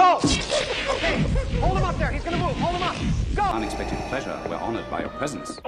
Go! Okay, hold him up there. He's gonna move. Hold him up. Go! Unexpected pleasure. We're honored by your presence.